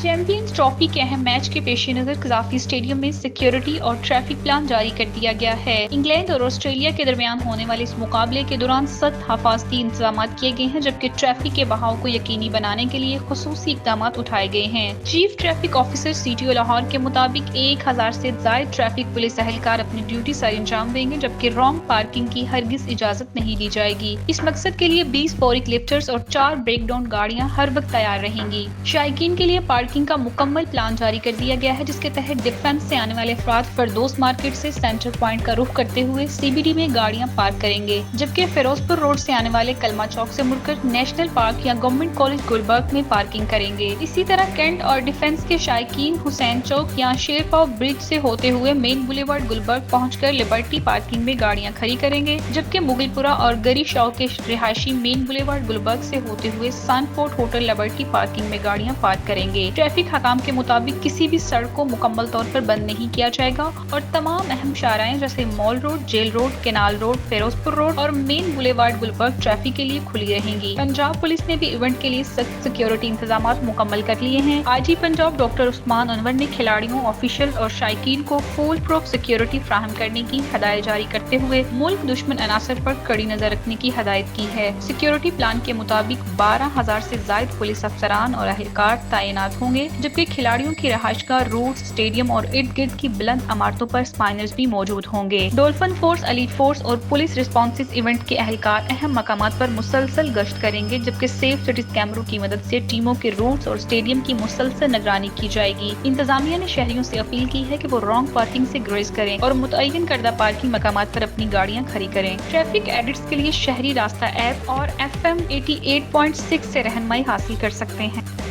Champions trophy के अहम match के पेश नजर कजाफी स्टेडियम में सिक्योरिटी और ट्रैफिक प्लान जारी कर दिया गया है। इंग्लैंड और ऑस्ट्रेलिया के दरमियान होने वाले इस मुकाबले के दौरान सख्त हिफाजती इंतजाम किए गए हैं, जबकि ट्रैफिक के बहाव को यकीनी बनाने के लिए खुसूसी इकदाम उठाए गए हैं। Chief traffic officer CTO Lahore के मुताबिक 1000 से ज्यादा ट्रैफिक पुलिस एहलकार अपनी ड्यूटी सर अंजाम देंगे, जबकि रॉन्ग पार्किंग की हरगिज इजाजत नहीं दी जाएगी। इस मकसद के लिए 20 फोरिक लिफ्टर्स और 4 ब्रेकडाउन गाड़ियां हर वक्त तैयार रहेंगी। शायकीन के लिए पार्किंग का मुकम्मल प्लान जारी कर दिया गया है, जिसके तहत डिफेंस से आने वाले अफराद फरदोस मार्केट से सेंटर पॉइंट का रुख करते हुए CBD में गाड़ियां पार्क करेंगे, जबकि फिरोजपुर रोड से आने वाले कलमा चौक से मुड़कर नेशनल पार्क या गवर्नमेंट कॉलेज गुलबर्ग में पार्किंग करेंगे। इसी तरह कैंट और डिफेंस के शायकीन हुसैन चौक या शेरपाव ब्रिज से होते हुए मेन बुलेवार्ड गुलबर्ग पहुंचकर लिबर्टी पार्किंग में गाड़ियां खड़ी करेंगे, जबकि मुगलपुरा और गरी शाह के रिहायशी मेन बुलेवार्ड गुलबर्ग से होते हुए सनफोर्ट होटल लिबर्टी पार्किंग में गाड़ियां पार्क करेंगे। ट्रैफिक हकाम के मुताबिक किसी भी सड़क को मुकम्मल तौर पर बंद नहीं किया जाएगा और तमाम अहम शाहराएं जैसे mall road, jail road, canal road, Ferozepur road और मेन बुलेवार्ड गुलबर्ग ट्रैफिक के लिए खुली रहेंगी। पंजाब पुलिस ने भी इवेंट के लिए सख्त सिक्योरिटी इंतजाम मुकम्मल कर लिए हैं। IG पंजाब डॉक्टर उस्मान अनवर ने खिलाड़ियों, ऑफिशियल और शायकीन को फुल प्रूफ सिक्योरिटी फराहम करने की हदायत जारी करते हुए मुल्क दुश्मन अनासर पर कड़ी नजर रखने की हदायत की है। सिक्योरिटी प्लान के मुताबिक 12,000 से ज्यादा पुलिस अफसरान और अहलकार तैनात होंगे, जबकि खिलाड़ियों की रहायशगाह, रोड, स्टेडियम और इर्द गिर्द की बुलंद इमारतों पर स्पाइनर्स भी मौजूद होंगे। डॉल्फिन फोर्स, एलीट फोर्स और पुलिस रिस्पॉन्सिस इवेंट के अहलकार अहम मकामात पर मुसलसल गश्त करेंगे, जबकि सेफ सिटीज कैमरों की मदद से टीमों के रूट्स और स्टेडियम की मुसलसल निगरानी की जाएगी। इंतजामिया ने शहरियों से अपील की है कि वो रॉन्ग पार्किंग से ग्रेज करें और मुतय्यन करदा पार्किंग मकामात पर अपनी गाड़ियां खड़ी करें। ट्रैफिक एडिट्स के लिए शहरी रास्ता ऐप और FM 88.6 से रहनुमाई हासिल कर सकते हैं।